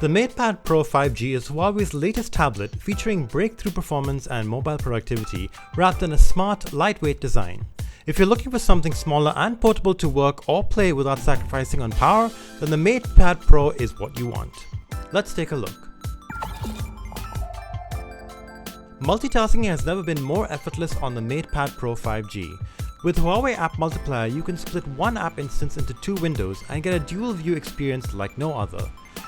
The Mate Pad Pro 5G is Huawei's latest tablet featuring breakthrough performance and mobile productivity wrapped in a smart, lightweight design. If you're looking for something smaller and portable to work or play without sacrificing on power, then the Mate Pad Pro is what you want. Let's take a look. Multitasking has never been more effortless on the Mate Pad Pro 5G. With Huawei App Multiplayer, you can split one app instance into two windows and get a dual view experience like no other.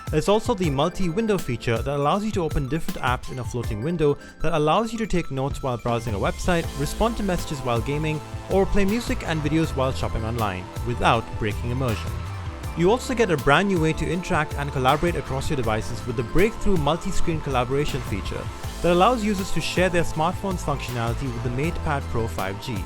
There's also the multi-window feature that allows you to open different apps in a floating window that allows you to take notes while browsing a website, respond to messages while gaming, or play music and videos while shopping online, without breaking immersion. You also get a brand new way to interact and collaborate across your devices with the breakthrough multi-screen collaboration feature that allows users to share their smartphone's functionality with the Mate Pad Pro 5G.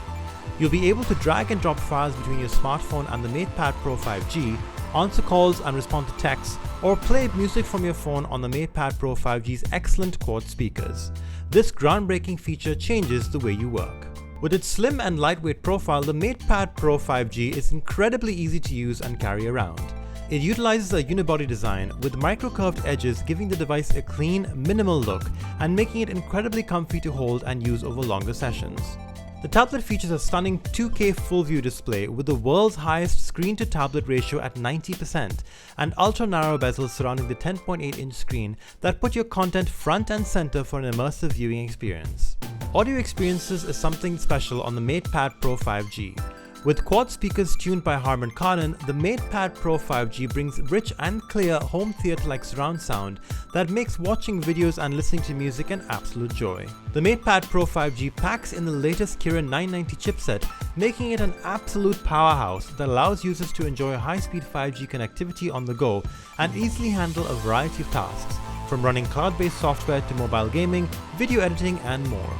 You'll be able to drag and drop files between your smartphone and the Mate Pad Pro 5G, answer calls and respond to texts, or play music from your phone on the Mate Pad Pro 5G's excellent quad speakers. This groundbreaking feature changes the way you work. With its slim and lightweight profile, the Mate Pad Pro 5G is incredibly easy to use and carry around. It utilizes a unibody design with micro-curved edges, giving the device a clean, minimal look and making it incredibly comfy to hold and use over longer sessions. The tablet features a stunning 2K FullView display with the world's highest screen-to-tablet ratio at 90% and ultra-narrow bezels surrounding the 10.8-inch screen that put your content front and center for an immersive viewing experience. Audio experiences is something special on the Mate Pad Pro 5G. With quad speakers tuned by Harman Kardon, the Mate Pad Pro 5G brings rich and clear home theater-like surround sound that makes watching videos and listening to music an absolute joy. The Mate Pad Pro 5G packs in the latest Kirin 990 chipset, making it an absolute powerhouse that allows users to enjoy high-speed 5G connectivity on the go and easily handle a variety of tasks, from running cloud-based software to mobile gaming, video editing, and more.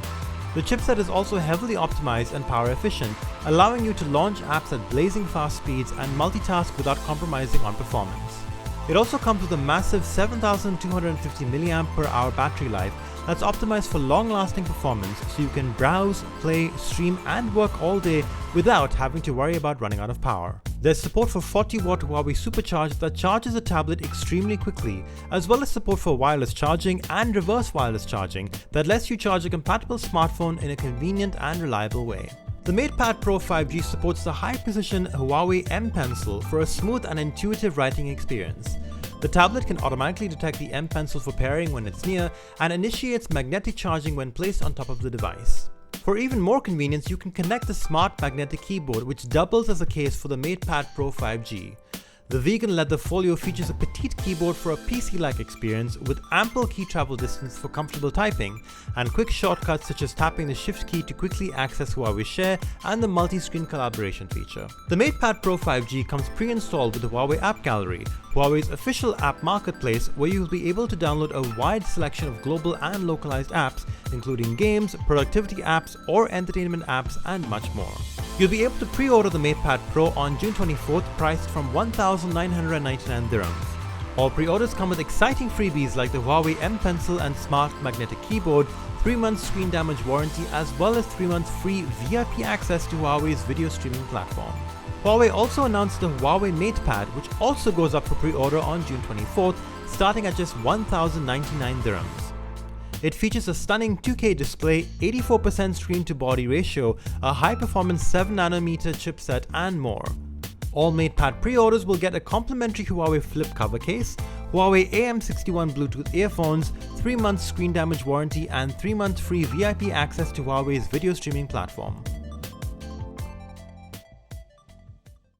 The chipset is also heavily optimized and power efficient, allowing you to launch apps at blazing fast speeds and multitask without compromising on performance. It also comes with a massive 7250 mAh battery life that's optimized for long-lasting performance, so you can browse, play, stream, and work all day without having to worry about running out of power. There's support for 40-watt Huawei Supercharge that charges the tablet extremely quickly, as well as support for wireless charging and reverse wireless charging that lets you charge a compatible smartphone in a convenient and reliable way. The Mate Pad Pro 5G supports the high-precision Huawei M Pencil for a smooth and intuitive writing experience. The tablet can automatically detect the M Pencil for pairing when it's near and initiates magnetic charging when placed on top of the device. For even more convenience, you can connect the smart magnetic keyboard, which doubles as a case for the Mate Pad Pro 5G. The vegan leather folio features a petite keyboard for a PC-like experience with ample key travel distance for comfortable typing and quick shortcuts such as tapping the Shift key to quickly access Huawei Share and the multi-screen collaboration feature. The Mate Pad Pro 5G comes pre-installed with the Huawei App Gallery, Huawei's official app marketplace, where you will be able to download a wide selection of global and localized apps, including games, productivity apps, or entertainment apps, and much more. You'll be able to pre-order the Mate Pad Pro on June 24th, priced from 1,999 dirhams. All pre-orders come with exciting freebies like the Huawei M Pencil and Smart Magnetic Keyboard, 3 months screen damage warranty, as well as 3 months free VIP access to Huawei's video streaming platform. Huawei also announced the Huawei Mate Pad, which also goes up for pre-order on June 24th, starting at just 1,099 dirhams. It features a stunning 2K display, 84% screen-to-body ratio, a high-performance 7nm chipset, and more. All Mate Pad pre-orders will get a complimentary Huawei flip cover case, Huawei AM61 Bluetooth earphones, 3 months screen damage warranty, and 3 months free VIP access to Huawei's video streaming platform.